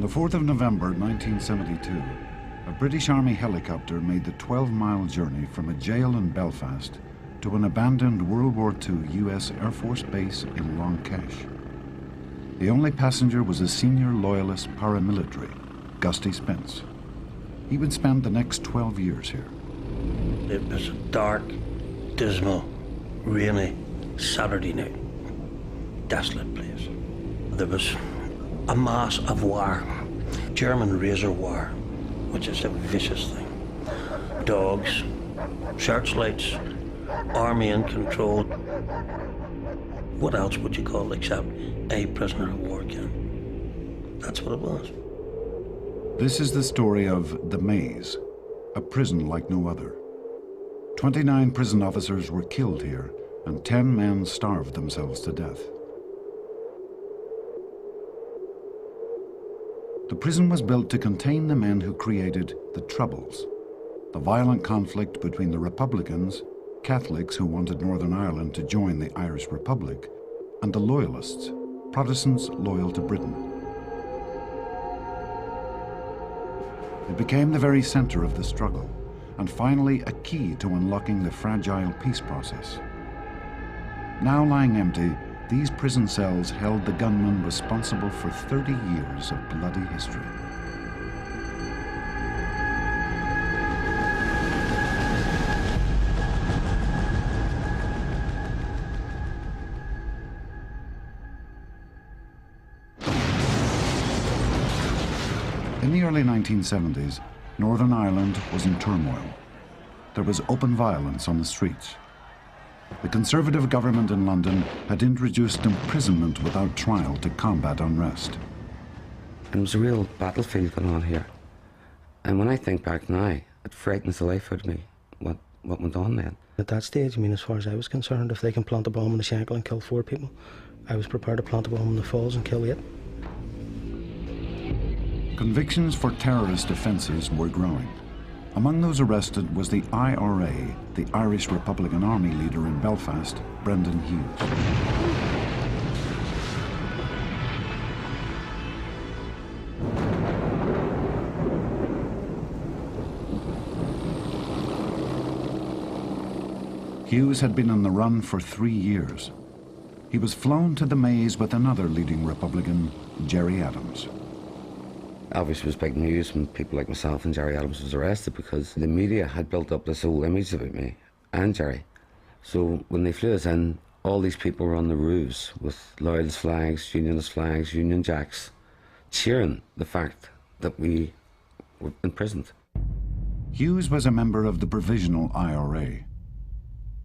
the 4th of November 1972, a British Army helicopter made the 12-mile journey from a jail in Belfast to an abandoned World War II US Air Force base in Long Kesh. The only passenger was a senior loyalist paramilitary, Gusty Spence. He would spend the next 12 years here. It was a dark, dismal, rainy Saturday night. Desolate place. There was a mass of wire, German razor wire, which is a vicious thing. Dogs, searchlights, army in control. What else would you call it except a prisoner of war camp? That's what it was. This is the story of the Maze, a prison like no other. 29 prison officers were killed here, and 10 men starved themselves to death. The prison was built to contain the men who created the Troubles, the violent conflict between the Republicans, Catholics who wanted Northern Ireland to join the Irish Republic, and the Loyalists, Protestants loyal to Britain. It became the very center of the struggle, and finally a key to unlocking the fragile peace process. Now lying empty, these prison cells held the gunmen responsible for 30 years of bloody history. In the early 1970s, Northern Ireland was in turmoil. There was open violence on the streets. The Conservative government in London had introduced imprisonment without trial to combat unrest. There was a real battlefield going on here. And when I think back now, it frightens the life out of me, what went on then. At that stage, I mean, as far as I was concerned, if they can plant a bomb in the Shankill and kill 4 people, I was prepared to plant a bomb in the Falls and kill 8. Convictions for terrorist offences were growing. Among those arrested was the IRA, the Irish Republican Army leader in Belfast, Brendan Hughes. Hughes had been on the run for 3 years. He was flown to the Maze with another leading Republican, Gerry Adams. Obviously, it was big news when people like myself and Gerry Adams was arrested, because the media had built up this whole image about me and Gerry. So when they flew us in, all these people were on the roofs with Loyalist flags, Unionist flags, Union Jacks, cheering the fact that we were imprisoned. Hughes was a member of the Provisional IRA.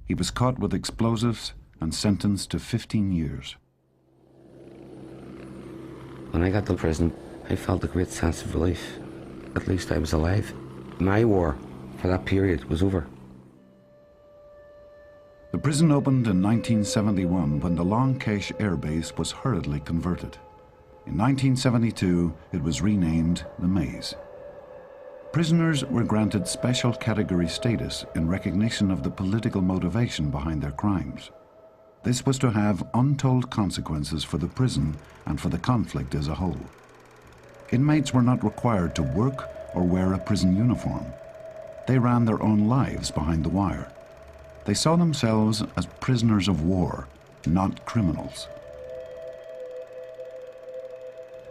He was caught with explosives and sentenced to 15 years. When I got to prison, I felt a great sense of relief. At least I was alive. My war for that period was over. The prison opened in 1971 when the Long Kesh Air Base was hurriedly converted. In 1972, it was renamed the Maze. Prisoners were granted special category status in recognition of the political motivation behind their crimes. This was to have untold consequences for the prison and for the conflict as a whole. Inmates were not required to work or wear a prison uniform. They ran their own lives behind the wire. They saw themselves as prisoners of war, not criminals.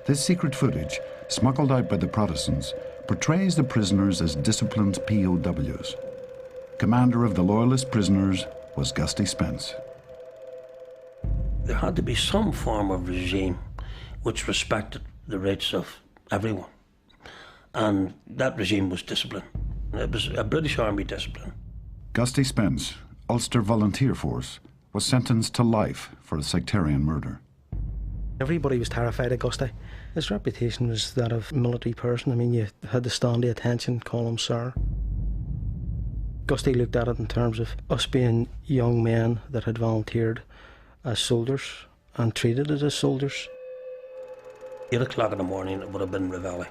This secret footage, smuggled out by the Protestants, portrays the prisoners as disciplined POWs. Commander of the Loyalist prisoners was Gusty Spence. There had to be some form of regime which respected the rights of everyone. And that regime was discipline. It was a British Army discipline. Gusty Spence, Ulster Volunteer Force, was sentenced to life for a sectarian murder. Everybody was terrified of Gusty. His reputation was that of a military person. I mean, you had to stand to attention, call him sir. Gusty looked at it in terms of us being young men that had volunteered as soldiers and treated as soldiers. 8 o'clock in the morning, it would have been Reveille.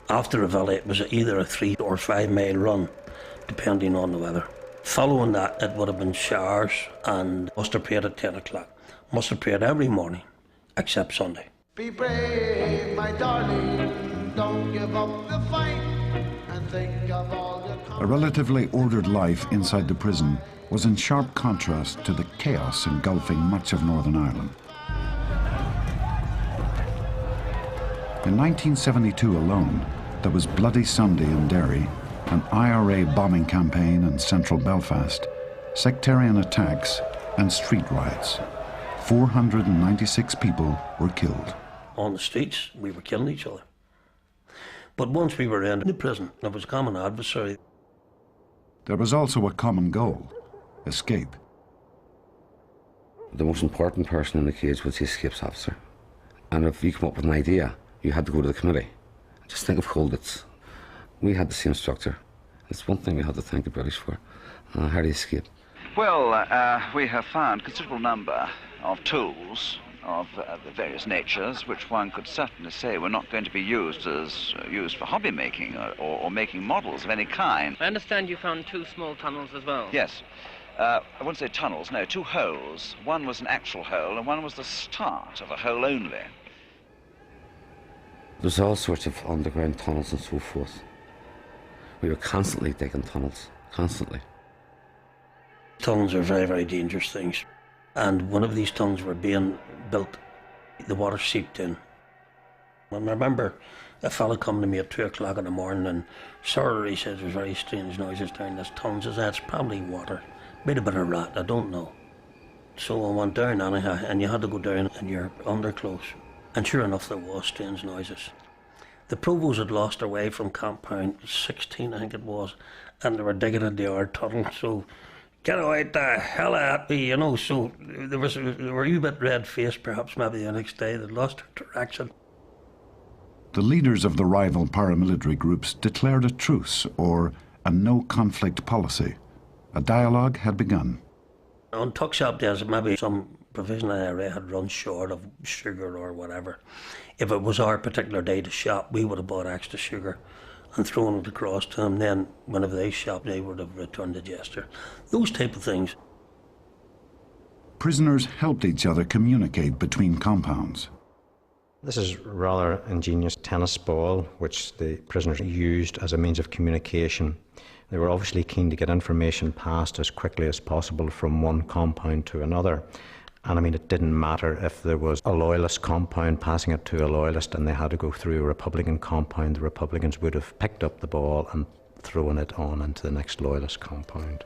After Reveille, it was either a 3 or 5 mile run, depending on the weather. Following that, it would have been showers and muster parade at 10 o'clock. Muster parade every morning, except Sunday. Be brave, my darling, don't give up the fight, and think of all your... A relatively ordered life inside the prison was in sharp contrast to the chaos engulfing much of Northern Ireland. In 1972 alone, there was Bloody Sunday in Derry, an IRA bombing campaign in central Belfast, sectarian attacks and street riots. 496 people were killed. On the streets, we were killing each other. But once we were in the prison, there was a common adversary. There was also a common goal: escape. The most important person in the cage was the escapes officer. And if you come up with an idea, you had to go to the committee. Just think of Holditz. We had the same structure. It's one thing we had to thank the British for. How do you escape? Well, we have found a considerable number of tools of the various natures, which one could certainly say were not going to be used for hobby making or making models of any kind. I understand you found 2 small tunnels as well. Yes. I wouldn't say tunnels, no, 2 holes. One was an actual hole and one was the start of a hole only. There's all sorts of underground tunnels and so forth. We were constantly digging tunnels, constantly. Tunnels are very, very dangerous things. And one of these tunnels were being built, the water seeped in. And I remember a fella coming to me at 2 o'clock in the morning, and sir, he says, there's very strange noises down this tunnel. He says, it's probably water, maybe a bit of rat, I don't know. So I went down anyhow, and you had to go down in your underclothes. And sure enough, there was strange noises. The Provos had lost their way from compound 16, I think it was, and they were digging in the yard tunnel, so get away the hell at me, you know. So they were a wee bit red-faced, perhaps maybe the next day. They lost their direction. The leaders of the rival paramilitary groups declared a truce or a no-conflict policy. A dialogue had begun. On tuck shop days, maybe some provisional area had run short of sugar or whatever. If it was our particular day to shop, we would have bought extra sugar and thrown it across to them. Then, whenever they shopped, they would have returned the gesture. Those type of things. Prisoners helped each other communicate between compounds. This is a rather ingenious tennis ball, which the prisoners used as a means of communication. They were obviously keen to get information passed as quickly as possible from one compound to another. And I mean, it didn't matter if there was a loyalist compound passing it to a loyalist and they had to go through a Republican compound, the Republicans would have picked up the ball and thrown it on into the next loyalist compound.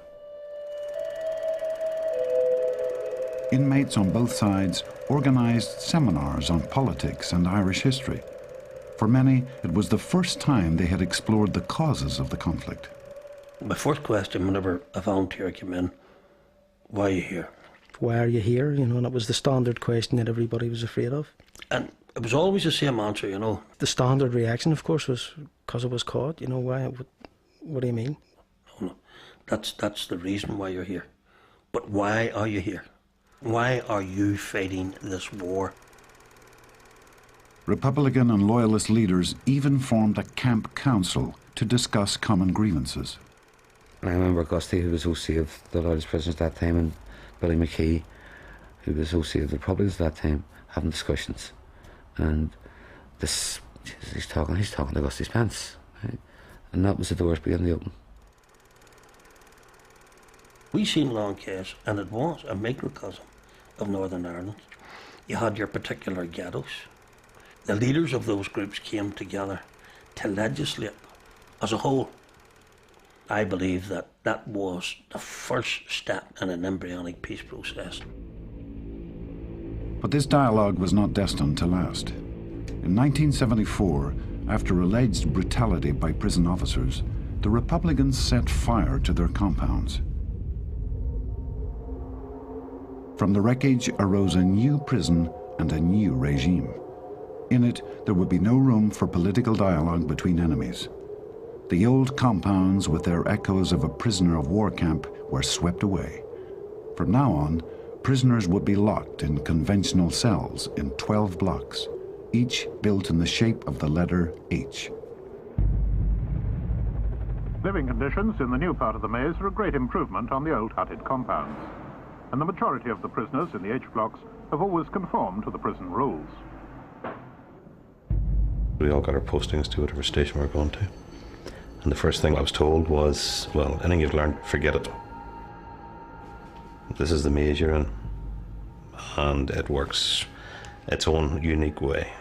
Inmates on both sides organised seminars on politics and Irish history. For many, it was the first time they had explored the causes of the conflict. My first question whenever a volunteer came in, why are you here? Why are you here? You know, and it was the standard question that everybody was afraid of. And it was always the same answer, you know. The standard reaction, of course, was because I was caught. You know, why? What do you mean? No, that's the reason why you're here. But why are you here? Why are you fighting this war? Republican and Loyalist leaders even formed a camp council to discuss common grievances. I remember Gusty, who was OC of the Loyalist prisoners at that time, and Billy McKee, who was OC of the Republicans at that time, having discussions. And this, he's talking to Gusty Spence, right? And that was the doors beginning to open. We seen Long Case, and it was a microcosm of Northern Ireland. You had your particular ghettos. The leaders of those groups came together to legislate as a whole. I believe that that was the first step in an embryonic peace process. But this dialogue was not destined to last. In 1974, after alleged brutality by prison officers, the Republicans set fire to their compounds. From the wreckage arose a new prison and a new regime. In it, there would be no room for political dialogue between enemies. The old compounds, with their echoes of a prisoner of war camp, were swept away. From now on, prisoners would be locked in conventional cells in 12 blocks, each built in the shape of the letter H. Living conditions in the new part of the maze are a great improvement on the old hutted compounds, and the majority of the prisoners in the H blocks have always conformed to the prison rules. We all got our postings to whatever station we were going to. And the first thing I was told was, well, anything you've learned, forget it. This is the maze you're in, and it works its own unique way.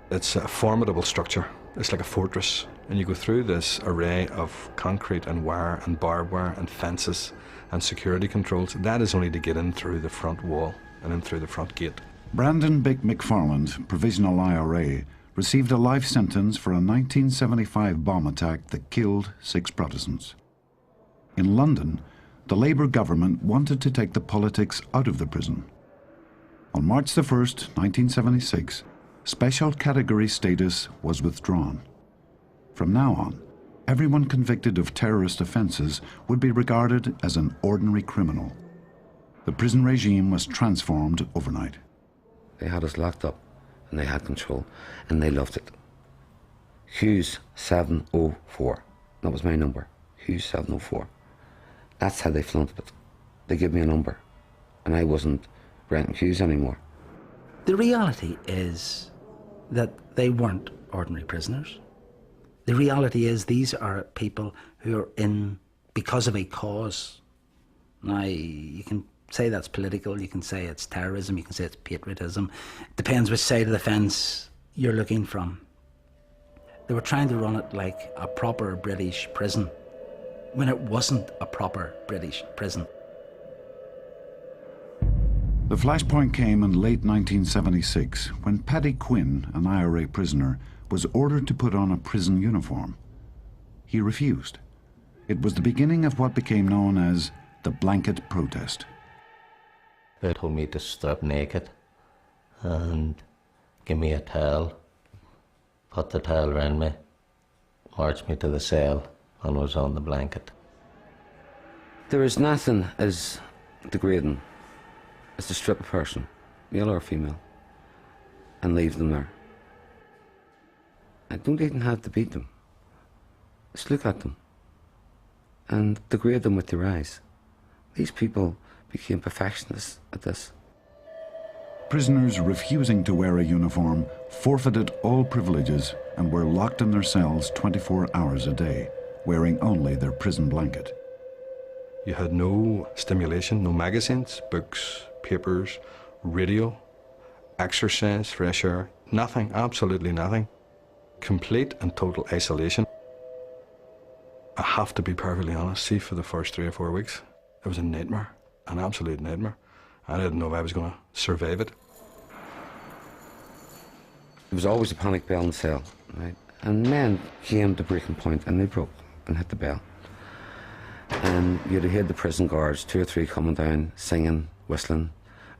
It's a formidable structure. It's like a fortress. And you go through this array of concrete and wire and barbed wire and fences and security controls. That is only to get in through the front wall and in through the front gate. Brandon Bick McFarland, provisional IRA, received a life sentence for a 1975 bomb attack that killed 6 Protestants. In London, the Labour government wanted to take the politics out of the prison. On March the 1st, 1976, special category status was withdrawn. From now on, everyone convicted of terrorist offences would be regarded as an ordinary criminal. The prison regime was transformed overnight. They had us locked up, and they had control, and they loved it. Hughes 704, that was my number, Hughes 704. That's how they flaunted it. They gave me a number, and I wasn't Brenton Hughes anymore. The reality is that they weren't ordinary prisoners. The reality is these are people who are in because of a cause. Now, you can say that's political, you can say it's terrorism, you can say it's patriotism. Depends which side of the fence you're looking from. They were trying to run it like a proper British prison, when it wasn't a proper British prison. The flashpoint came in late 1976 when Paddy Quinn, an IRA prisoner, was ordered to put on a prison uniform. He refused. It was the beginning of what became known as the blanket protest. They told me to strip naked and give me a towel, put the towel around me, marched me to the cell, and was on the blanket. There is nothing as degrading as to strip a person, male or female, and leave them there. I don't even have to beat them. Just look at them and degrade them with your eyes. These people became perfectionists at this. Prisoners refusing to wear a uniform forfeited all privileges and were locked in their cells 24 hours a day, wearing only their prison blanket. You had no stimulation, no magazines, books, papers, radio, exercise, fresh air, nothing, absolutely nothing. Complete and total isolation. I have to be perfectly honest, see, for the first 3 or 4 weeks, it was a nightmare, an absolute nightmare. I didn't know if I was going to survive it. There was always a panic bell in the cell, right? And men came to breaking point and they broke and hit the bell. And you'd hear the prison guards, 2 or 3 coming down, singing, whistling.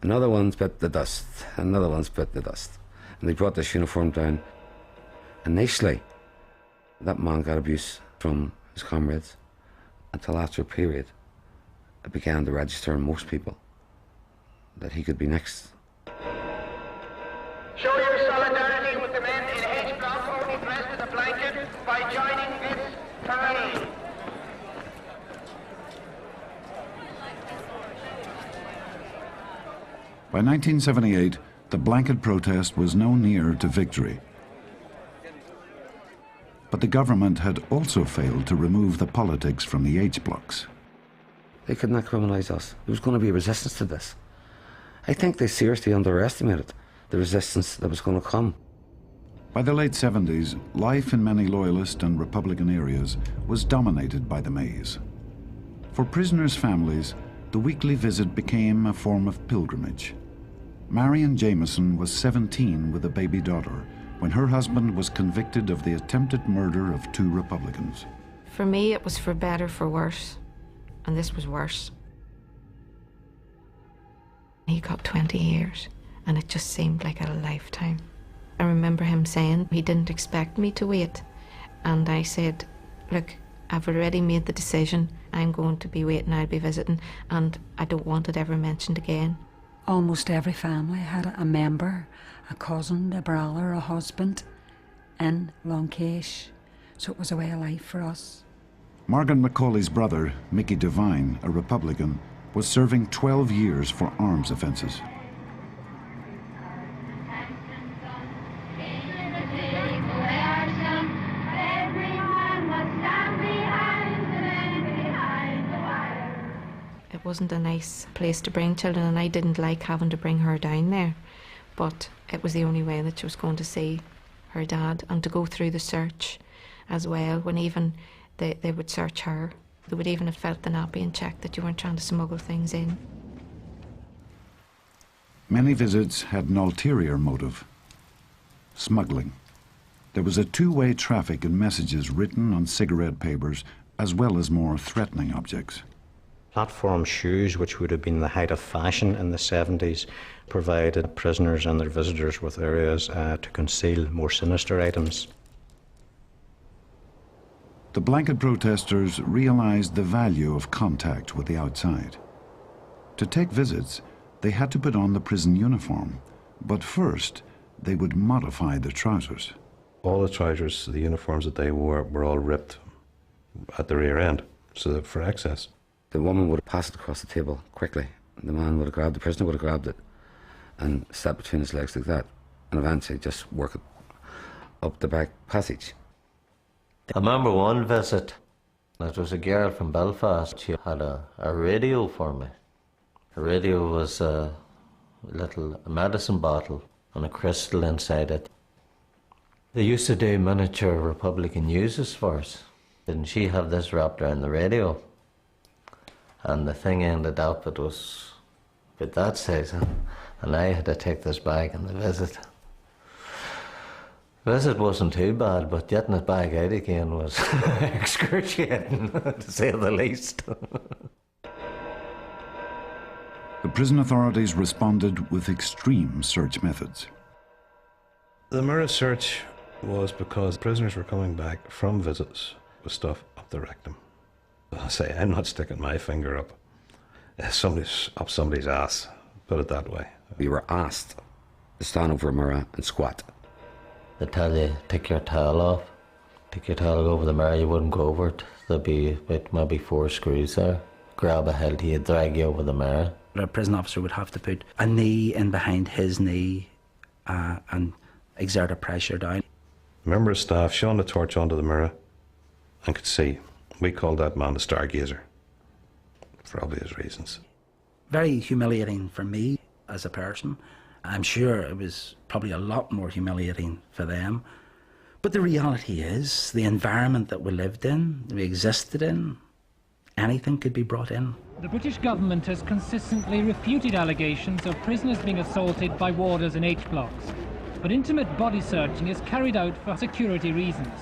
Another one's bit the dust, another one's bit the dust. And they brought this uniform down. Initially, that man got abuse from his comrades until after a period, it began to register in most people that he could be next. Show your solidarity with the men in H block only dressed as a blanket by joining this parade. By 1978, the blanket protest was no nearer to victory. But the government had also failed to remove the politics from the H blocks. They could not criminalise us. There was going to be resistance to this. I think they seriously underestimated the resistance that was going to come. By the late 70s, life in many Loyalist and Republican areas was dominated by the maze. For prisoners' families, the weekly visit became a form of pilgrimage. Marion Jameson was 17 with a baby daughter when her husband was convicted of the attempted murder of 2 Republicans. For me, it was for better, for worse, and this was worse. He got 20 years, and it just seemed like a lifetime. I remember him saying he didn't expect me to wait, and I said, look, I've already made the decision. I'm going to be waiting, I'll be visiting, and I don't want it ever mentioned again. Almost every family had a member, a cousin, a brother, a husband in Long Kesh, so it was a way of life for us. Morgan Macaulay's brother, Mickey Devine, a Republican, was serving 12 years for arms offences. wasn't a nice place to bring children, and I didn't like having to bring her down there. But it was the only way that she was going to see her dad, and to go through the search as well, when even they would search her. They would even have felt the nappy and checked that you weren't trying to smuggle things in. Many visits had an ulterior motive: smuggling. There was a two-way traffic in messages written on cigarette papers, as well as more threatening objects. Platform shoes, which would have been the height of fashion in the 70s, provided prisoners and their visitors with areas to conceal more sinister items. The blanket protesters realized the value of contact with the outside. To take visits, they had to put on the prison uniform, but first they would modify their trousers. All the trousers, the uniforms that they wore, were all ripped at the rear end, so that for access. The woman would have passed it across the table quickly. The man would have grabbed, the prisoner would have grabbed it and stepped between his legs like that, and eventually just work it up the back passage. I remember one visit. It was a girl from Belfast. She had a radio for me. The radio was a little medicine bottle and a crystal inside it. They used to do miniature Republican newses for us. Didn't she have this wrapped around the radio? And the thing ended up, it was about that size, and I had to take this back on the visit. The visit wasn't too bad, but getting it back out again was excruciating, to say the least. The prison authorities responded with extreme search methods. The mirror search was because prisoners were coming back from visits with stuff up the rectum. I say, I'm not sticking my finger up somebody's ass, put it that way. We were asked to stand over a mirror and squat. They tell you, take your towel off, take your towel over the mirror, you wouldn't go over it. There'd be about maybe 4 screws there. Grab a hold of you, drag you over the mirror. A prison officer would have to put a knee in behind his knee and exert a pressure down. Member of staff shone the torch onto the mirror and could see. We called that man the stargazer, for obvious reasons. Very humiliating for me as a person. I'm sure it was probably a lot more humiliating for them. But the reality is, the environment that we lived in, we existed in, anything could be brought in. The British government has consistently refuted allegations of prisoners being assaulted by warders in H-blocks. But intimate body searching is carried out for security reasons.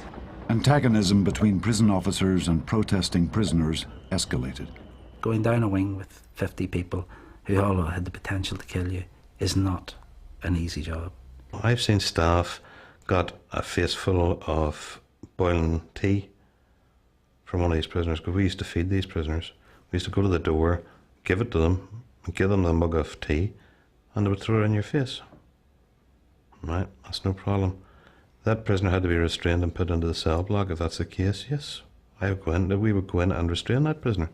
Antagonism between prison officers and protesting prisoners escalated. Going down a wing with 50 people who all had the potential to kill you is not an easy job. I've seen staff got a face full of boiling tea from one of these prisoners, because we used to feed these prisoners. We used to go to the door, give it to them, and give them the mug of tea, and they would throw it in your face. Right, that's no problem. That prisoner had to be restrained and put into the cell block. If that's the case, yes, we would go in and restrain that prisoner.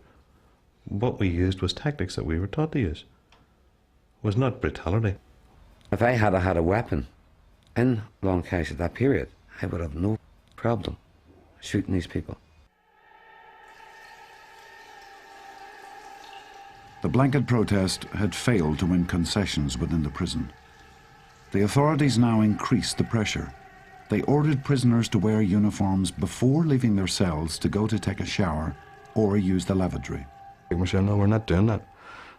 What we used was tactics that we were taught to use. It was not brutality. If I had had a weapon in Long Cache at that period, I would have no problem shooting these people. The blanket protest had failed to win concessions within the prison. The authorities now increased the pressure. They ordered prisoners to wear uniforms before leaving their cells to go to take a shower or use the lavatory. We're saying, no, we're not doing that.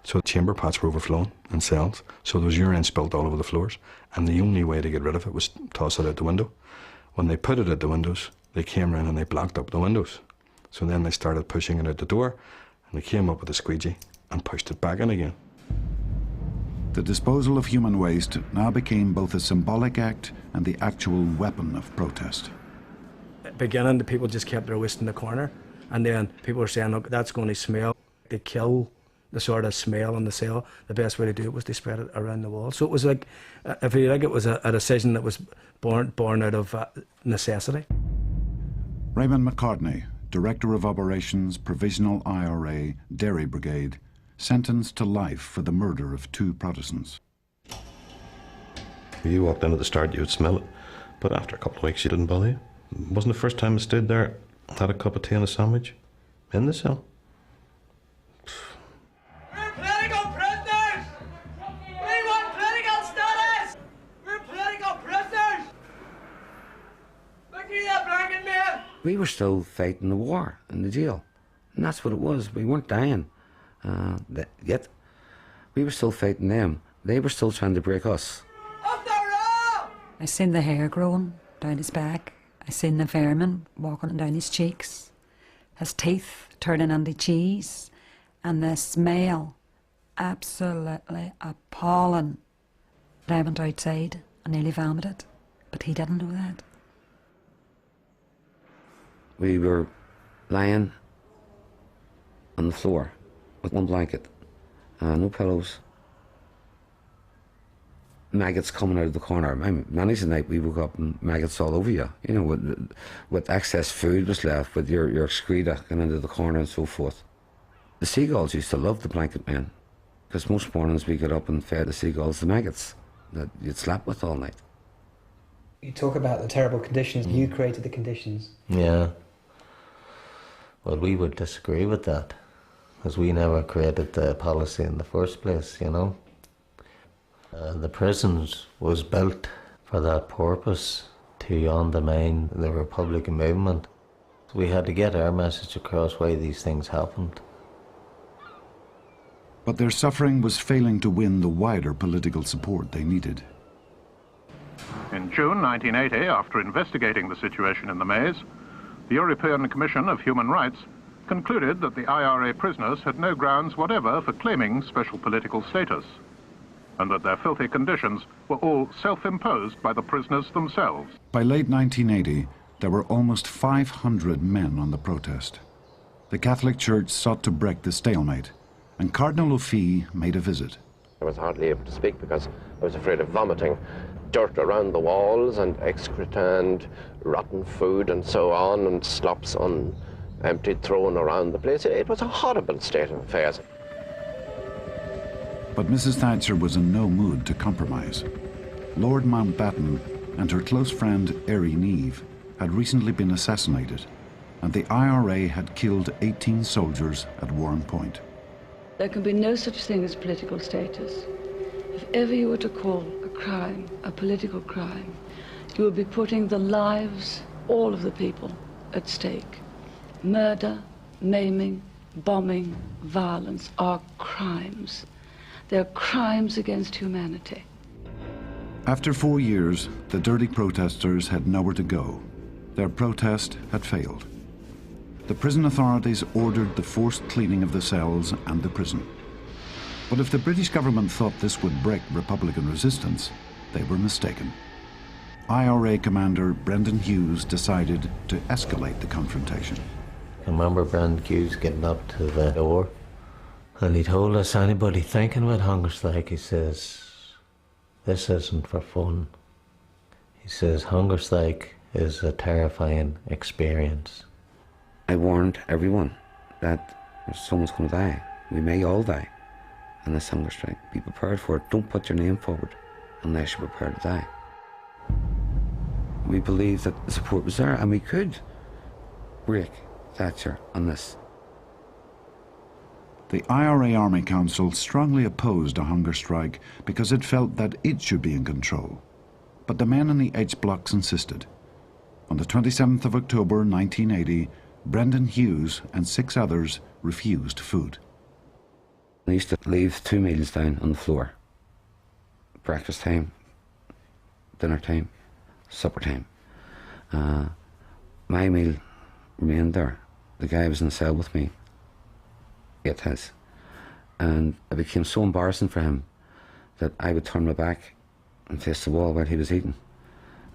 So chamber pots were overflowing in cells, so there was urine spilt all over the floors, and the only way to get rid of it was toss it out the window. When they put it out the windows, they came around and they blocked up the windows. So then they started pushing it out the door, and they came up with a squeegee and pushed it back in again. The disposal of human waste now became both a symbolic act and the actual weapon of protest. At the beginning, the people just kept their waste in the corner, and then people were saying, look, that's going to smell. They kill the sort of smell in the cell. The best way to do it was to spread it around the wall. So it was like, if you like, it was a decision that was born out of necessity. Raymond McCartney, Director of Operations, Provisional IRA, Derry Brigade, sentenced to life for the murder of 2 Protestants. You walked in at the start, you would smell it, but after a couple of weeks you didn't bother you. It wasn't the first time I stood there, had a cup of tea and a sandwich in the cell. We were still fighting the war in the jail, and that's what it was. We weren't dying yet. We were still fighting them. They were still trying to break us. I seen the hair growing down his back. I seen the vermin walking down his cheeks, his teeth turning into cheese, and the smell, absolutely appalling. I went outside and nearly vomited, but he didn't know that. We were lying on the floor with one blanket, no pillows. Maggots coming out of the corner. Many's the night we woke up and maggots all over you. You know, with excess food was left, with your excreta going into the corner and so forth. The seagulls used to love the blanket men, because most mornings we got up and fed the seagulls the maggots that you'd slept with all night. You talk about the terrible conditions. You created the conditions. Yeah. Well, we would disagree with that, because we never created the policy in the first place, you know. The prisons was built for that purpose, to undermine the Republican movement. We had to get our message across why these things happened. But their suffering was failing to win the wider political support they needed. In June 1980, after investigating the situation in the maze, the European Commission of Human Rights concluded that the IRA prisoners had no grounds whatever for claiming special political status, and that their filthy conditions were all self-imposed by the prisoners themselves. By late 1980, there were almost 500 men on the protest. The Catholic Church sought to break the stalemate, and Cardinal O'Fee made a visit. I was hardly able to speak because I was afraid of vomiting dirt around the walls and excreta and rotten food and so on, and slops emptied, thrown around the place. It was a horrible state of affairs. But Mrs. Thatcher was in no mood to compromise. Lord Mountbatten and her close friend Ery Neave had recently been assassinated, and the IRA had killed 18 soldiers at Warren Point. There can be no such thing as political status. If ever you were to call a crime a political crime, you would be putting the lives, all of the people, at stake. Murder, maiming, bombing, violence are crimes. They're crimes against humanity. After 4 years, the dirty protesters had nowhere to go. Their protest had failed. The prison authorities ordered the forced cleaning of the cells and the prison. But if the British government thought this would break Republican resistance, they were mistaken. IRA commander Brendan Hughes decided to escalate the confrontation. I remember Brendan Hughes getting up to the door, and he told us, anybody thinking about hunger strike, he says, this isn't for fun. He says, hunger strike is a terrifying experience. I warned everyone that someone's going to die. We may all die in this hunger strike. Be prepared for it. Don't put your name forward unless you're prepared to die. We believed that the support was there, and we could break Thatcher on this. The IRA Army Council strongly opposed a hunger strike because it felt that it should be in control. But the men in the H blocks insisted. On the 27th of October 1980, Brendan Hughes and 6 others refused food. They used to leave 2 meals down on the floor. Breakfast time, dinner time, supper time. My meal remained there. The guy who was in the cell with me ate his. And it became so embarrassing for him that I would turn my back and face the wall while he was eating.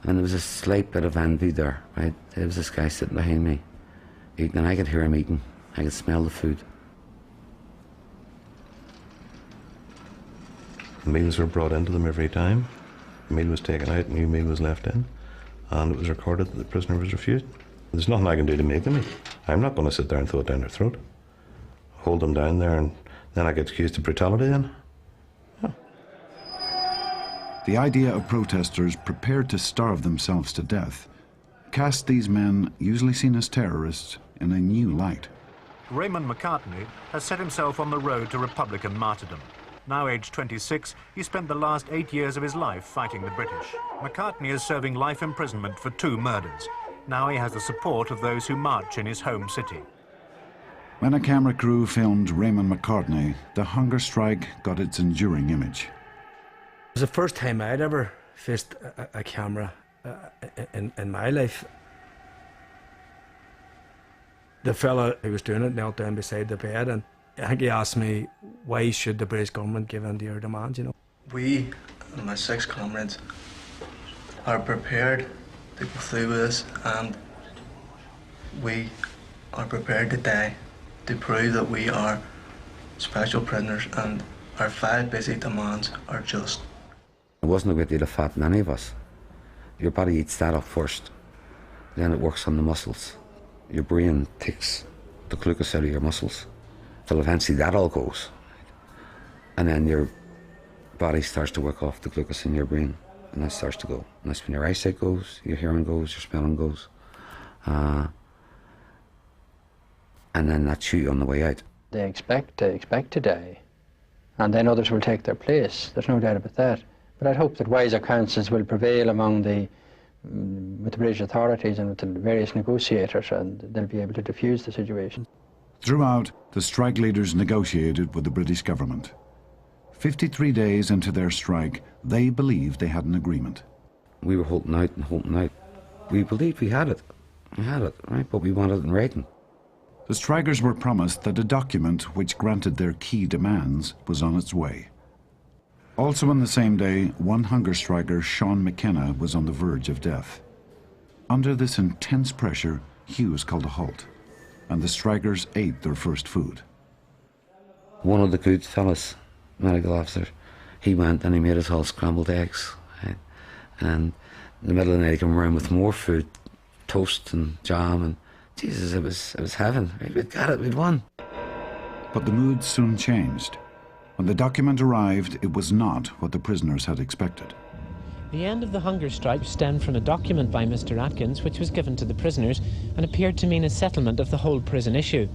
And there was a slight bit of envy there, right? There was this guy sitting behind me eating, and I could hear him eating. I could smell the food. Meals were brought into them every time. A meal was taken out, a new meal was left in, and it was recorded that the prisoner was refused. There's nothing I can do to make them eat. I'm not going to sit there and throw it down their throat. Hold them down there, and then I get accused of brutality then. Yeah. The idea of protesters prepared to starve themselves to death cast these men, usually seen as terrorists, in a new light. Raymond McCartney has set himself on the road to Republican martyrdom. Now aged 26, he spent the last 8 years of his life fighting the British. McCartney is serving life imprisonment for 2 murders. Now he has the support of those who march in his home city. When a camera crew filmed Raymond McCartney, the hunger strike got its enduring image. It was the first time I'd ever faced a camera in my life. The fella who was doing it knelt down beside the bed, and I think he asked me, why should the British government give in to your demands, you know? We and my 6 comrades are prepared to go through with this, and we are prepared to die to prove that we are special prisoners and our 5 basic demands are just. There wasn't a great deal of fat in any of us. Your body eats that up first, then it works on the muscles. Your brain takes the glucose out of your muscles till eventually that all goes, and then your body starts to work off the glucose in your brain, and that starts to go. And that's when your eyesight goes, your hearing goes, your smelling goes, and then that shoots you on the way out. They expect to die, and then others will take their place. There's no doubt about that. But I'd hope that wiser counsels will prevail among with the British authorities and with the various negotiators, and they'll be able to diffuse the situation. Throughout, the strike leaders negotiated with the British government. 53 days into their strike, they believed they had an agreement. We were holding out and holding out. We believed we had it. We had it, right? But we wanted it in writing. The strikers were promised that a document which granted their key demands was on its way. Also on the same day, one hunger striker, Sean McKenna, was on the verge of death. Under this intense pressure, Hughes called a halt, and the strikers ate their first food. One of the good fellas, medical officer, he went and he made us all scrambled eggs. Right? And in the middle of the night he came around with more food, toast and jam, and Jesus, it was heaven. Right? We'd got it, we'd won. But the mood soon changed. When the document arrived, it was not what the prisoners had expected. The end of the hunger strike stemmed from a document by Mr. Atkins which was given to the prisoners and appeared to mean a settlement of the whole prison issue.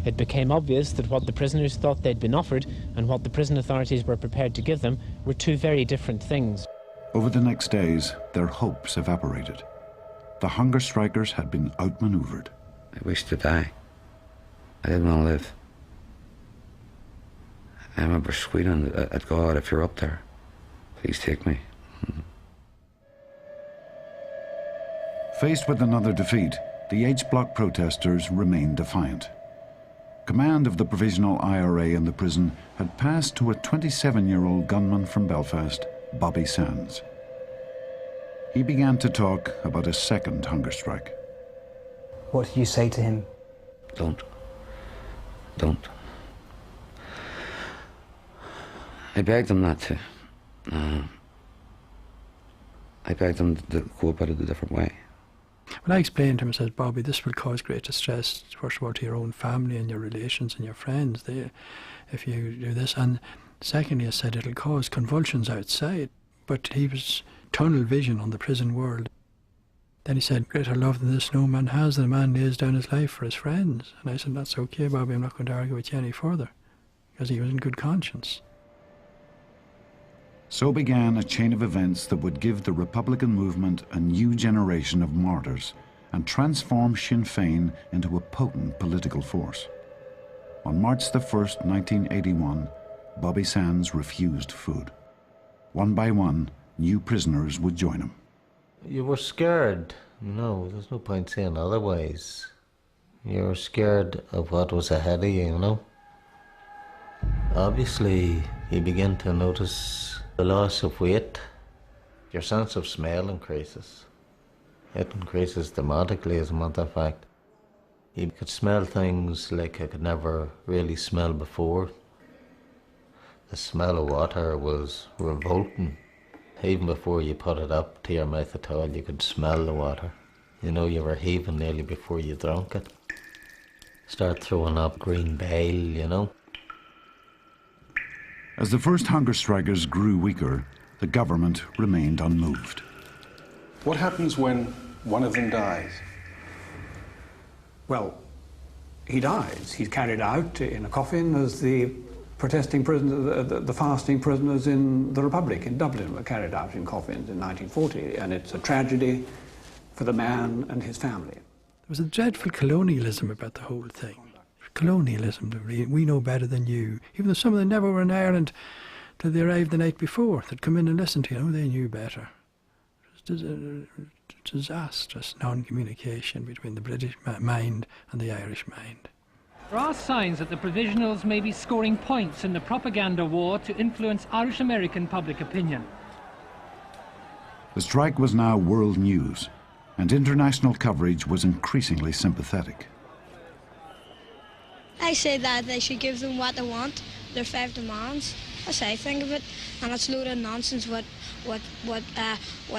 It became obvious that what the prisoners thought they'd been offered and what the prison authorities were prepared to give them were two very different things. Over the next days, their hopes evaporated. The hunger strikers had been outmaneuvered. I wished to die. I didn't want to live. I remember screaming at God, if you're up there, please take me. Faced with another defeat, the H-Block protesters remained defiant. Command of the provisional IRA in the prison had passed to a 27-year-old gunman from Belfast, Bobby Sands. He began to talk about a second hunger strike. What did you say to him? Don't. I begged him not to. I begged him to go about it a different way. When I explained to him, I said, Bobby, this will cause great distress, first of all, to your own family and your relations and your friends if you do this. And secondly, I said, it'll cause convulsions outside. But he was tunnel vision on the prison world. Then he said, greater love than this no man has, than a man lays down his life for his friends. And I said, that's okay, Bobby, I'm not going to argue with you any further. Because he was in good conscience. So began a chain of events that would give the Republican movement a new generation of martyrs and transform Sinn Féin into a potent political force. On March the 1st, 1981, Bobby Sands refused food. One by one, new prisoners would join him. You were scared. No, there's no point saying otherwise. You were scared of what was ahead of you, you know? Obviously, you begin to notice the loss of weight. Your sense of smell increases. It increases dramatically, as a matter of fact. You could smell things like I could never really smell before. The smell of water was revolting. Even before you put it up to your mouth at all, you could smell the water. You know, you were heaving nearly before you drank it. Start throwing up green bile, you know. As the first hunger strikers grew weaker, the government remained unmoved. What happens when one of them dies? Well, he dies. He's carried out in a coffin as the protesting prisoners, the fasting prisoners in the Republic in Dublin were carried out in coffins in 1940, and it's a tragedy for the man and his family. There was a dreadful colonialism about the whole thing. Colonialism, we know better than you. Even though some of them never were in Ireland till they arrived the night before. They'd come in and listen to you, they knew better. It was a disastrous non-communication between the British mind and the Irish mind. There are signs that the provisionals may be scoring points in the propaganda war to influence Irish-American public opinion. The strike was now world news, and international coverage was increasingly sympathetic. I say that they should give them what they want, their 5 demands. That's how I think of it, and it's a load of nonsense what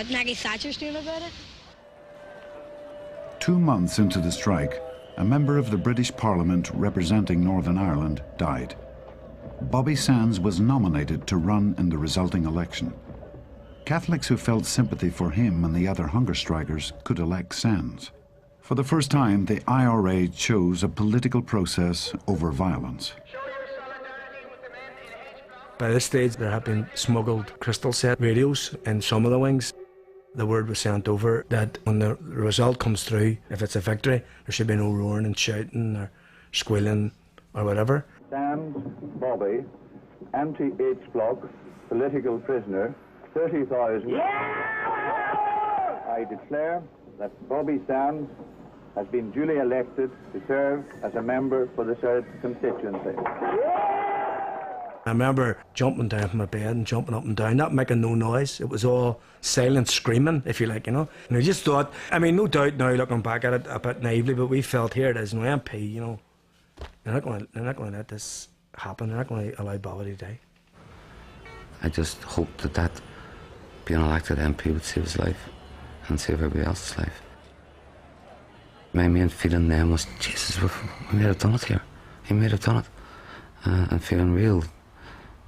Maggie Thatcher's doing about it. 2 months into the strike, a member of the British Parliament representing Northern Ireland died. Bobby Sands was nominated to run in the resulting election. Catholics who felt sympathy for him and the other hunger strikers could elect Sands. For the first time, the IRA chose a political process over violence. By this stage, there had been smuggled crystal set radios in some of the wings. The word was sent over that when the result comes through, if it's a victory, there should be no roaring and shouting or squealing or whatever. Sands, Bobby, anti-H block, political prisoner, 30,000. Yeah! I declare that Bobby Sands has been duly elected to serve as a member for the South constituency. I remember jumping down from my bed and jumping up and down, not making no noise. It was all silent screaming, if you like, you know. And I just thought, I mean, no doubt now looking back at it a bit naively, but we felt here it is, no MP, you know. They're not going to let this happen. They're not going to allow Bobby to die. I just hoped that being elected MP would save his life and save everybody else's life. My main feeling then was, Jesus, we may have done it here. He may have done it. And feeling real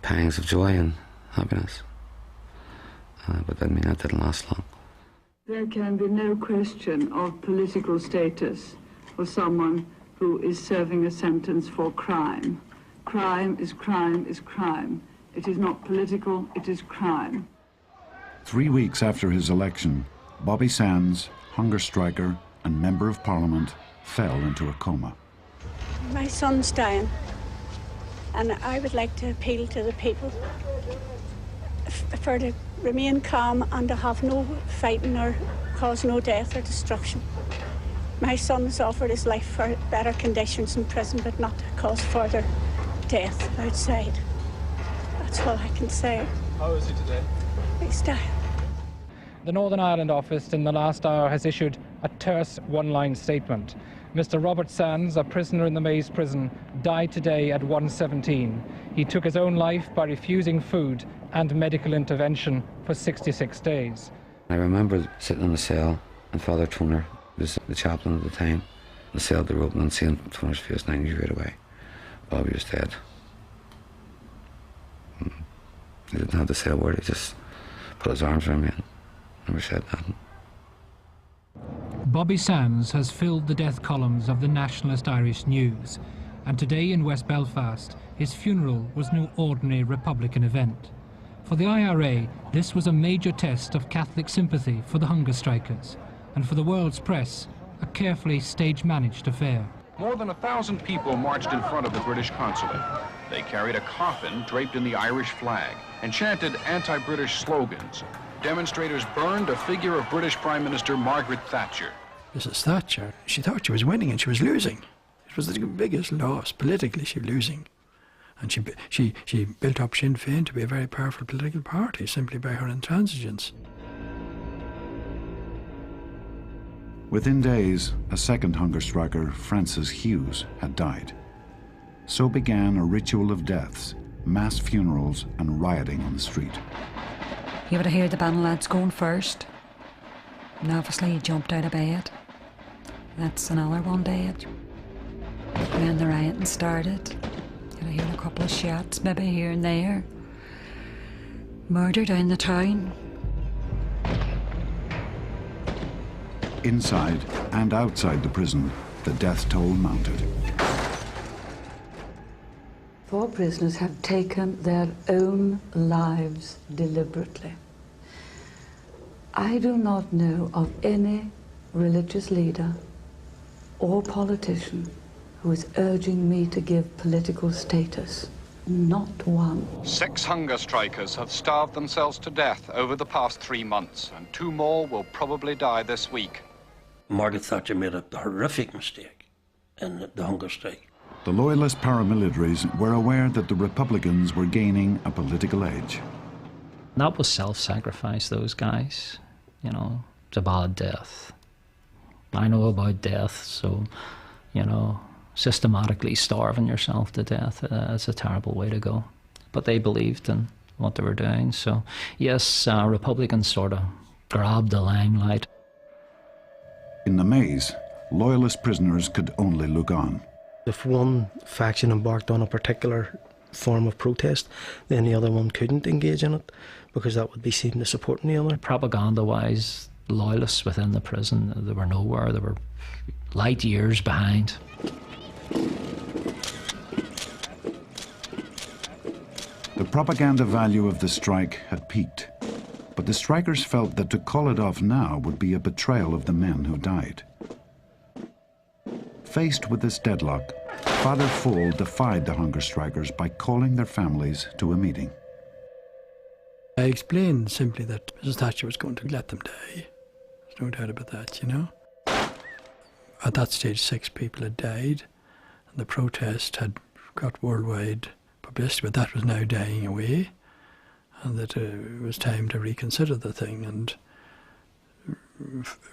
pangs of joy and happiness. But I mean, that didn't last long. There can be no question of political status for someone who is serving a sentence for crime. Crime is crime is crime. It is not political, it is crime. 3 weeks after his election, Bobby Sands, hunger striker and Member of Parliament, fell into a coma. My son's dying, and I would like to appeal to the people for to remain calm and to have no fighting or cause no death or destruction. My son has offered his life for better conditions in prison, but not to cause further death outside. That's all I can say. How is he today? He's dying. The Northern Ireland office in the last hour has issued a terse one-line statement. Mr. Robert Sands, a prisoner in the Maze prison, died today at 1:17. He took his own life by refusing food and medical intervention for 66 days. I remember sitting in the cell and Father Toner, who was the chaplain at the time, the cell door open and seeing Toner's face, and I knew right away Bobby was dead. He didn't have to say a word, he just put his arms around me and never said nothing. Bobby Sands has filled the death columns of the nationalist Irish news, and today in West Belfast, his funeral was no ordinary Republican event. For the IRA, this was a major test of Catholic sympathy for the hunger strikers, and for the world's press, a carefully stage-managed affair. More than 1,000 people marched in front of the British consulate. They carried a coffin draped in the Irish flag and chanted anti-British slogans. Demonstrators burned a figure of British Prime Minister Margaret Thatcher. Mrs. Thatcher, she thought she was winning and she was losing. It was the biggest loss. Politically, she was losing. And she built up Sinn Féin to be a very powerful political party simply by her intransigence. Within days, a second hunger striker, Francis Hughes, had died. So began a ritual of deaths, mass funerals and rioting on the street. You would have heard the band lads going first. And obviously he jumped out of bed. That's another one dead. When the rioting started, you'd have heard a couple of shots, maybe here and there. Murder down the town. Inside and outside the prison, the death toll mounted. 4 prisoners have taken their own lives deliberately. I do not know of any religious leader or politician who is urging me to give political status. Not one. 6 hunger strikers have starved themselves to death over the past 3 months, and 2 more will probably die this week. Margaret Thatcher made a horrific mistake in the hunger strike. The Loyalist paramilitaries were aware that the Republicans were gaining a political edge. That was self-sacrifice, those guys. You know, it's a bad death. I know about death, so, you know, systematically starving yourself to death is a terrible way to go. But they believed in what they were doing, so yes, Republicans sort of grabbed the limelight. In the maze, Loyalist prisoners could only look on. If one faction embarked on a particular form of protest, then the other one couldn't engage in it, because that would be seen as supporting the other. Propaganda-wise, Loyalists within the prison, they were nowhere, they were light years behind. The propaganda value of the strike had peaked, but the strikers felt that to call it off now would be a betrayal of the men who died. Faced with this deadlock, Father Fole defied the hunger strikers by calling their families to a meeting. I explained simply that Mrs. Thatcher was going to let them die. There's no doubt about that, you know. At that stage, 6 people had died, and the protest had got worldwide publicity, but that was now dying away, and that it was time to reconsider the thing and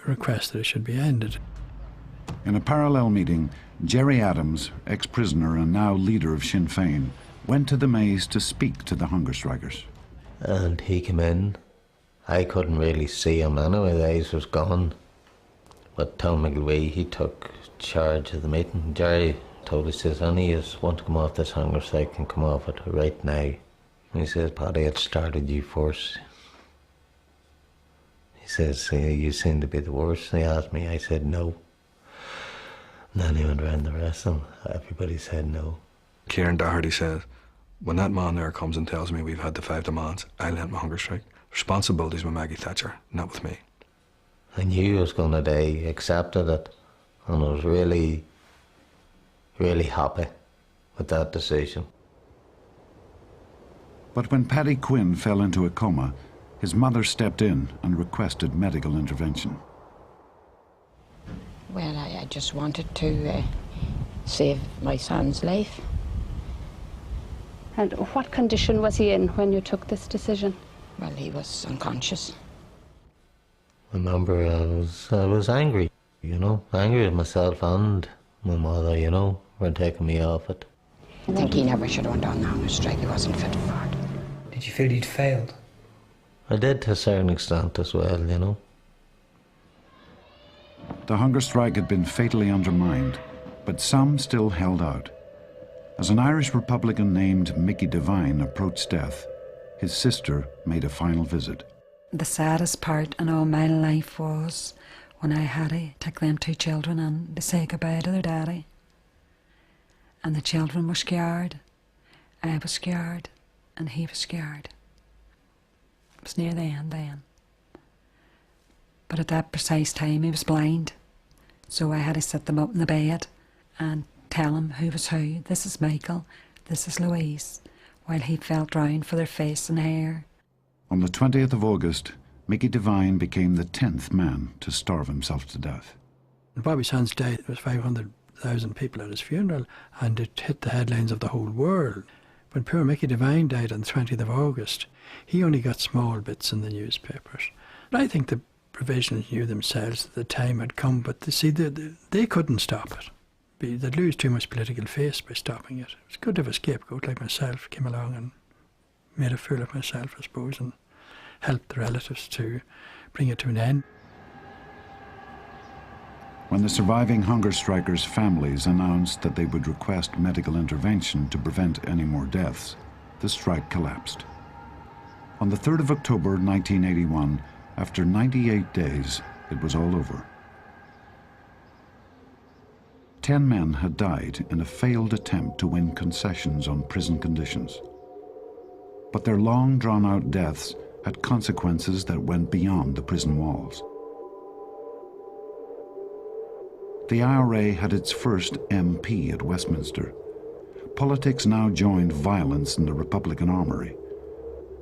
request that it should be ended. In a parallel meeting, Gerry Adams, ex-prisoner and now leader of Sinn Féin, went to the maze to speak to the hunger strikers. And he came in. I couldn't really see him anyway, the eyes was gone. But Tom McLwee, he took charge of the meeting. Gerry told us, says, any of us want to come off this hunger strike can come off it right now. And he says, Paddy, it started you first. He says, you seem to be the worst. He asked me, I said no. And then he went around the rest of them. Everybody said no. Kieran Doherty says, when that man there comes and tells me we've had the 5 demands, I'll end my hunger strike. Responsibility's with Maggie Thatcher, not with me. I knew I was going to die, accepted it, and I was really, really happy with that decision. But when Paddy Quinn fell into a coma, his mother stepped in and requested medical intervention. Well, I just wanted to save my son's life. And what condition was he in when you took this decision? Well, he was unconscious. I remember I was angry, you know, angry at myself and my mother, you know, for taking me off it. I think he never should have went on the hunger strike. He wasn't fit for it. Did you feel you'd failed? I did to a certain extent as well, you know. The hunger strike had been fatally undermined, but some still held out. As an Irish Republican named Mickey Devine approached death, his sister made a final visit. The saddest part in all my life was when I had to take them 2 children and to say goodbye to their daddy. And the children were scared, I was scared, and he was scared. It was near the end then. But at that precise time he was blind, so I had to sit them up in the bed and tell him who was who. This is Michael, this is Louise, while he felt round for their face and hair. On the 20th of August, Mickey Devine became the 10th man to starve himself to death. When Bobby Sands died, there was 500,000 people at his funeral, and it hit the headlines of the whole world. When poor Mickey Devine died on the 20th of August, he only got small bits in the newspapers. I think the provisionals knew themselves that the time had come, but they couldn't stop it. They'd lose too much political face by stopping it. It was good to have a scapegoat like myself came along and made a fool of myself, I suppose, and helped the relatives to bring it to an end. When the surviving hunger strikers' families announced that they would request medical intervention to prevent any more deaths, the strike collapsed. On the 3rd of October 1981, after 98 days, it was all over. 10 men had died in a failed attempt to win concessions on prison conditions. But their long drawn-out deaths had consequences that went beyond the prison walls. the IRA had its first MP at Westminster. Politics now joined violence in the Republican armory.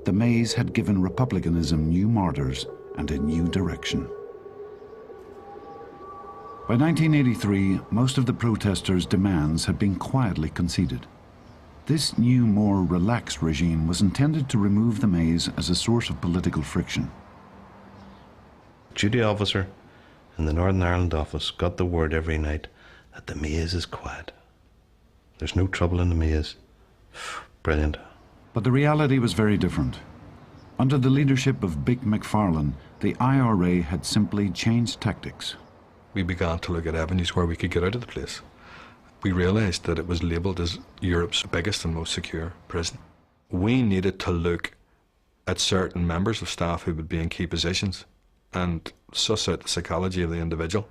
The Mays had given republicanism new martyrs and a new direction. By 1983, most of the protesters' demands had been quietly conceded. This new, more relaxed regime was intended to remove the Mays as a source of political friction. Duty officer in the Northern Ireland office got the word every night that the Mays is quiet. There's no trouble in the Mays. Brilliant. But the reality was very different. Under the leadership of Bick McFarlane, the IRA had simply changed tactics. We began to look at avenues where we could get out of the place. We realised that it was labelled as Europe's biggest and most secure prison. We needed to look at certain members of staff who would be in key positions and suss out the psychology of the individual.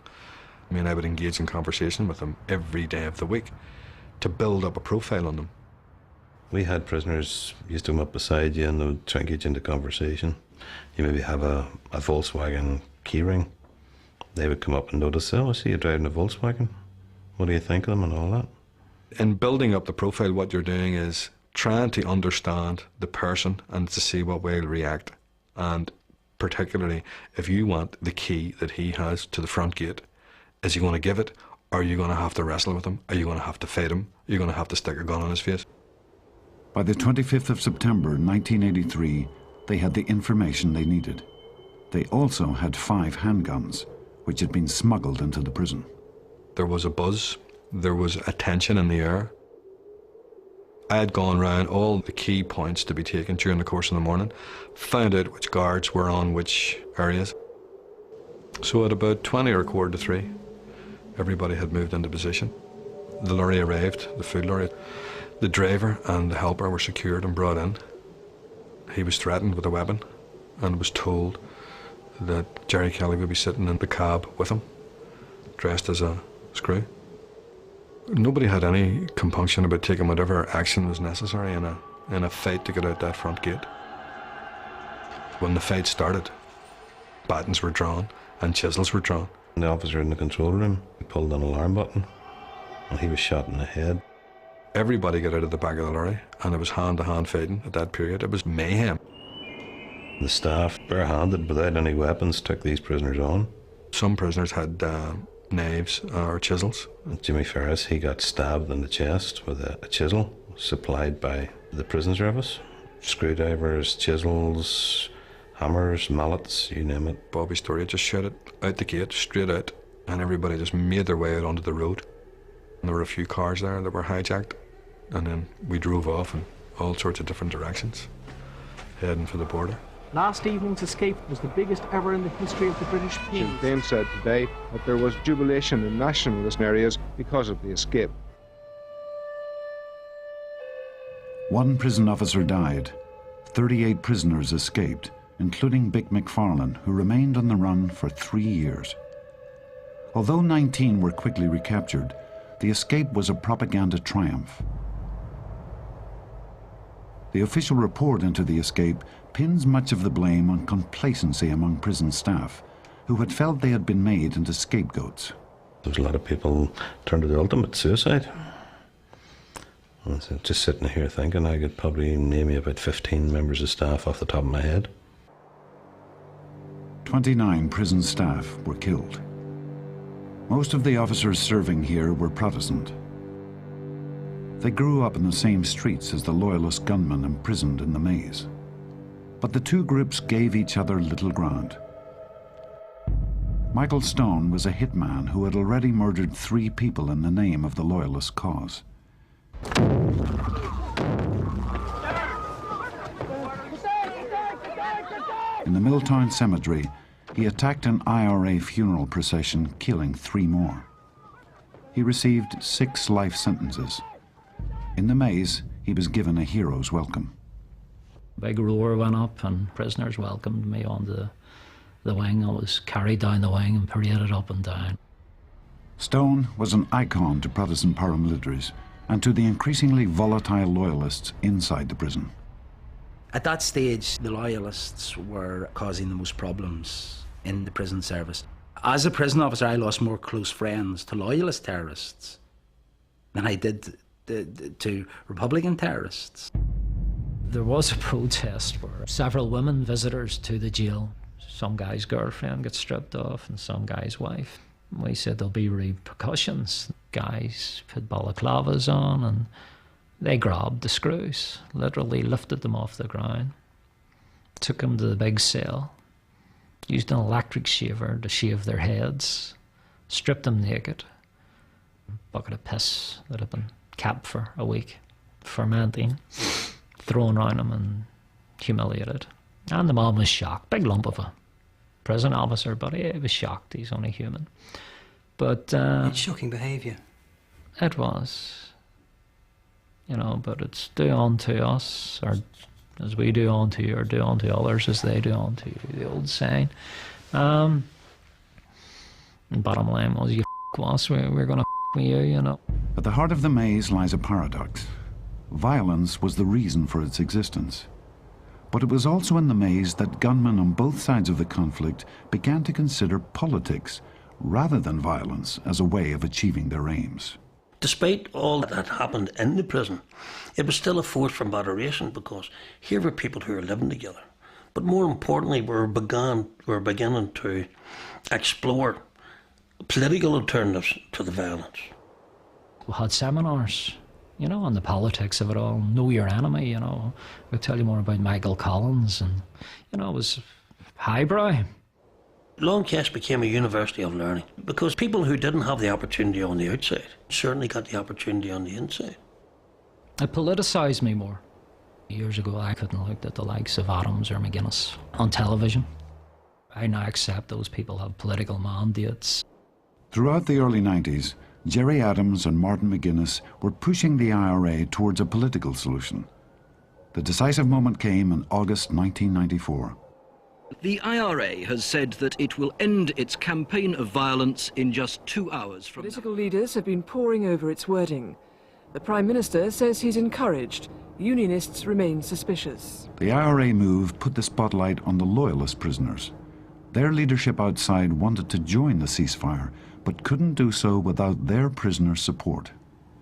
I mean, I would engage in conversation with them every day of the week to build up a profile on them. We had prisoners used to come up beside you and they would try and get you into conversation. You maybe have a Volkswagen keyring. They would come up and notice, oh, I see you driving a Volkswagen. What do you think of them and all that? In building up the profile, what you're doing is trying to understand the person and to see what way he'll react. And particularly, if you want the key that he has to the front gate, is he going to give it? Or are you going to have to wrestle with him? Are you going to have to fight him? Are you going to have to stick a gun on his face? By the 25th of September 1983, they had the information they needed. They also had 5 handguns, which had been smuggled into the prison. There was a buzz, there was a tension in the air. I had gone round all the key points to be taken during the course of the morning, found out which guards were on which areas. So at about 20 or 2:45, everybody had moved into position. The lorry arrived, the food lorry. The driver and the helper were secured and brought in. He was threatened with a weapon and was told that Jerry Kelly would be sitting in the cab with him, dressed as a screw. Nobody had any compunction about taking whatever action was necessary in a fight to get out that front gate. When the fight started, batons were drawn and chisels were drawn. The officer in the control room pulled an alarm button and he was shot in the head. Everybody got out of the back of the lorry and it was hand-to-hand fighting at that period. It was mayhem. The staff, barehanded, without any weapons, took these prisoners on. Some prisoners had knives or chisels. Jimmy Ferris, he got stabbed in the chest with a chisel supplied by the prison service. Screwdrivers, chisels, hammers, mallets, you name it. Bobby Story just shouted out the gate, straight out, and everybody just made their way out onto the road. And there were a few cars there that were hijacked, and then we drove off in all sorts of different directions, heading for the border. Last evening's escape was the biggest ever in the history of the British Peace. Sinn Féin said today that there was jubilation in nationalist areas because of the escape. 1 prison officer died. 38 prisoners escaped, including Bick McFarlane, who remained on the run for 3 years. Although 19 were quickly recaptured, the escape was a propaganda triumph. The official report into the escape pins much of the blame on complacency among prison staff, who had felt they had been made into scapegoats. There was a lot of people turned to the ultimate suicide. I was just sitting here thinking I could probably name you about 15 members of staff off the top of my head. 29 prison staff were killed. Most of the officers serving here were Protestant. They grew up in the same streets as the loyalist gunmen imprisoned in the maze. But the 2 groups gave each other little ground. Michael Stone was a hitman who had already murdered 3 people in the name of the loyalist cause. In the Milltown Cemetery, he attacked an IRA funeral procession, killing 3 more. He received 6 life sentences. In the maze, he was given a hero's welcome. Big roar went up and prisoners welcomed me on the wing. I was carried down the wing and paraded up and down. Stone was an icon to Protestant paramilitaries and to the increasingly volatile loyalists inside the prison. At that stage, the loyalists were causing the most problems in the prison service. As a prison officer, I lost more close friends to loyalist terrorists than I did to Republican terrorists. There was a protest where several women visitors to the jail, some guy's girlfriend gets stripped off and some guy's wife. We said there'll be repercussions. Guys put balaclavas on and they grabbed the screws, literally lifted them off the ground, took them to the big cell, used an electric shaver to shave their heads, stripped them naked, bucket of piss that had been kept for a week, fermenting, thrown on them and humiliated. And the mom was shocked, big lump of a prison officer, but he was shocked, he's only human. But it's shocking behaviour. It was, you know, but it's do unto us, or as we do unto you, or do unto others as they do unto you, the old saying. And bottom line was, you f*** us, we're going to f*** with you, you know. At the heart of the maze lies a paradox. Violence was the reason for its existence. But it was also in the maze that gunmen on both sides of the conflict began to consider politics rather than violence as a way of achieving their aims. Despite all that happened in the prison, it was still a force for moderation, because here were people who were living together. But more importantly, we were beginning to explore political alternatives to the violence. We had seminars, you know, on the politics of it all. Know your enemy, you know. We'll tell you more about Michael Collins, and, you know, it was highbrow. Longcash became a university of learning, because people who didn't have the opportunity on the outside certainly got the opportunity on the inside. It politicised me more. Years ago, I couldn't look at the likes of Adams or McGuinness on television. I now accept those people have political mandates. Throughout the early 90s, Gerry Adams and Martin McGuinness were pushing the IRA towards a political solution. The decisive moment came in August 1994. The IRA has said that it will end its campaign of violence in just 2 hours from now. Political leaders have been poring over its wording. The Prime Minister says he's encouraged. Unionists remain suspicious. The IRA move put the spotlight on the loyalist prisoners. Their leadership outside wanted to join the ceasefire, but couldn't do so without their prisoners' support.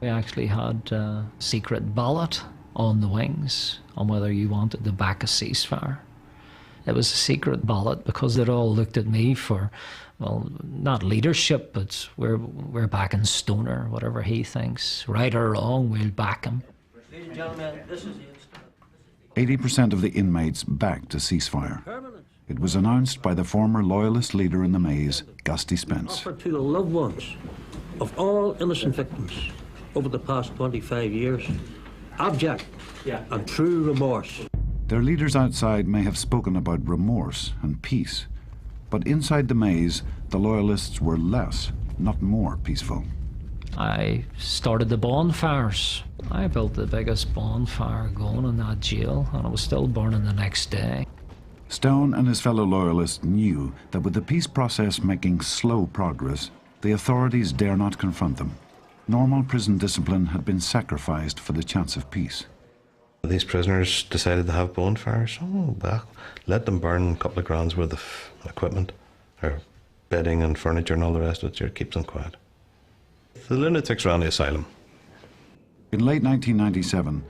We actually had a secret ballot on the wings on whether you wanted to back a ceasefire. It was a secret ballot because they'd all looked at me for, well, not leadership, but we're backing Stoner, whatever he thinks. Right or wrong, we'll back him. Ladies and gentlemen, this is 80% of the inmates backed a ceasefire. It was announced by the former loyalist leader in the maze, Gusty Spence. Offered to the loved ones of all innocent victims over the past 25 years, abject and true remorse. Their leaders outside may have spoken about remorse and peace, but inside the maze, the loyalists were less, not more peaceful. I started the bonfires. I built the biggest bonfire going in that jail, and it was still burning the next day. Stone and his fellow loyalists knew that with the peace process making slow progress, the authorities dare not confront them. Normal prison discipline had been sacrificed for the chance of peace. These prisoners decided to have bonfires. Oh, well, let them burn a couple of grand's worth of equipment, or bedding and furniture and all the rest of it. It keeps them quiet. The lunatics ran the asylum. In late 1997,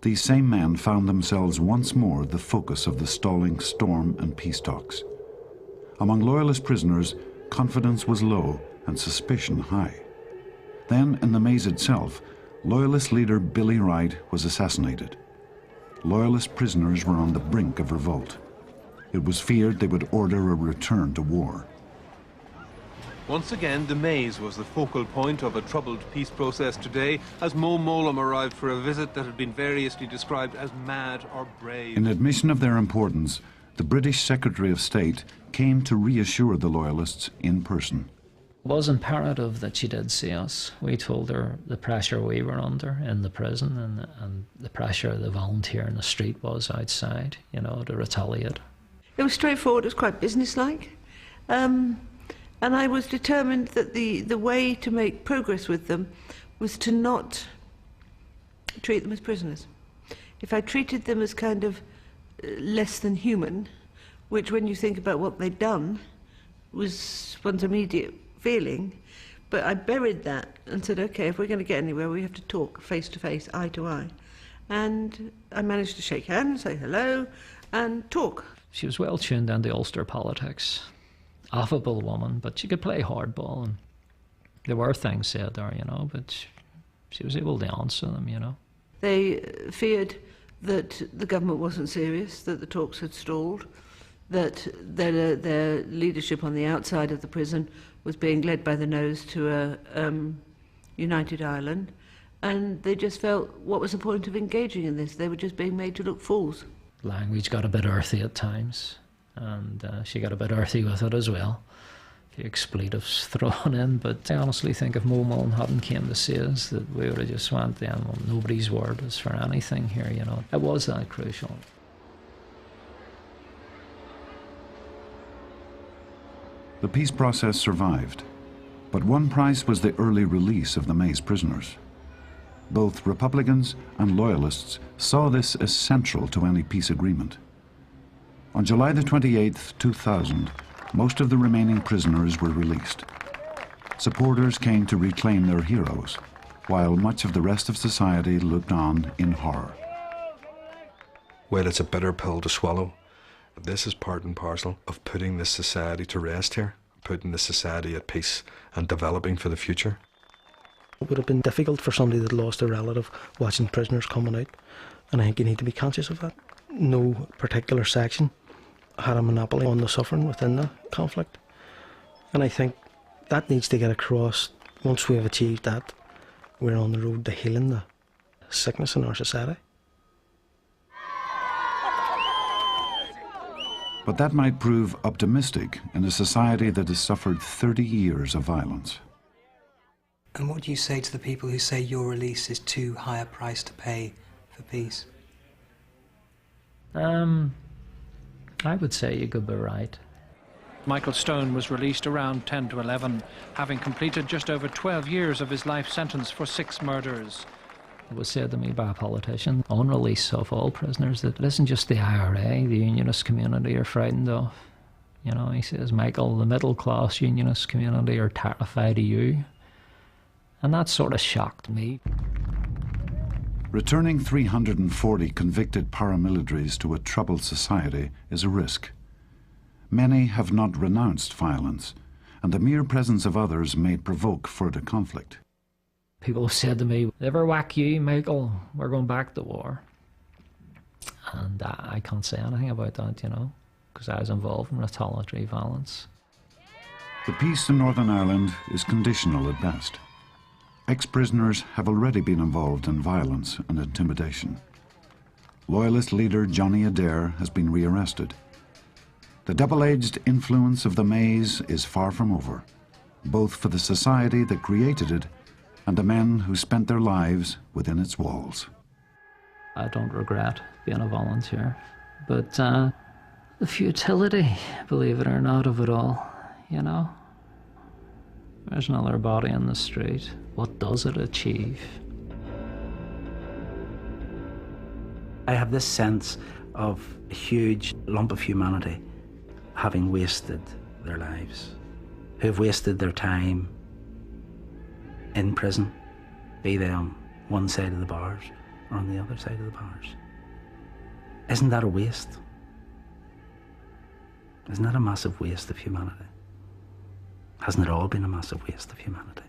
these same men found themselves once more the focus of the stalling storm and peace talks. Among loyalist prisoners, confidence was low and suspicion high. Then, in the maze itself, loyalist leader Billy Wright was assassinated. Loyalist prisoners were on the brink of revolt. It was feared they would order a return to war. Once again, the maze was the focal point of a troubled peace process today, as Mo Mowlam arrived for a visit that had been variously described as mad or brave. In admission of their importance, the British Secretary of State came to reassure the loyalists in person. It was imperative that she did see us. We told her the pressure we were under in the prison and the pressure the volunteer in the street was outside, you know, to retaliate. It was straightforward, it was quite businesslike. And I was determined that the way to make progress with them was to not treat them as prisoners. If I treated them as kind of less than human, which when you think about what they'd done, was one's immediate feeling, but I buried that and said, okay, if we're going to get anywhere, we have to talk face to face, eye to eye. And I managed to shake hands, say hello, and talk. She was well tuned into Ulster politics. Affable woman, but she could play hardball, and there were things said there, you know, but she was able to answer them, you know. They feared that the government wasn't serious, that the talks had stalled, that their leadership on the outside of the prison was being led by the nose to a united Ireland, and they just felt, what was the point of engaging in this? They were just being made to look fools. Language got a bit earthy at times, and she got a bit earthy with it as well. A few expletives thrown in, but I honestly think if Mo Mullen hadn't came to see us, that we would have just went then, well, nobody's word is for anything here, you know. It was that crucial. The peace process survived, but one price was the early release of the Mays prisoners. Both Republicans and Loyalists saw this as central to any peace agreement. On July the 28th, 2000, most of the remaining prisoners were released. Supporters came to reclaim their heroes, while much of the rest of society looked on in horror. Well, it's a bitter pill to swallow. This is part and parcel of putting this society to rest here, putting this society at peace and developing for the future. It would have been difficult for somebody that lost a relative watching prisoners coming out, and I think you need to be conscious of that. No particular section had a monopoly on the suffering within the conflict, and I think that needs to get across. Once we have achieved that, we're on the road to healing the sickness in our society. But that might prove optimistic in a society that has suffered 30 years of violence. And what do you say to the people who say your release is too high a price to pay for peace? I would say you could be right. Michael Stone was released around 10 to 11, having completed just over 12 years of his life sentence for 6 murders. It was said to me by a politician on release of all prisoners that it isn't just the IRA, the unionist community are frightened of. You know, he says, Michael, the middle class unionist community are terrified of you. And that sort of shocked me. Returning 340 convicted paramilitaries to a troubled society is a risk. Many have not renounced violence, and the mere presence of others may provoke further conflict. People have said to me, "Ever whack you, Michael? We're going back to war." And I can't say anything about that, you know, because I was involved in retaliatory violence. The peace in Northern Ireland is conditional at best. Ex-prisoners have already been involved in violence and intimidation. Loyalist leader Johnny Adair has been rearrested. The double-edged influence of the Mays is far from over, both for the society that created it and the men who spent their lives within its walls. I don't regret being a volunteer, but the futility, believe it or not, of it all, you know? There's another body in the street. What does it achieve? I have this sense of a huge lump of humanity having wasted their lives, who have wasted their time in prison, be they on one side of the bars or on the other side of the bars. Isn't that a waste? Isn't that a massive waste of humanity? Hasn't it all been a massive waste of humanity?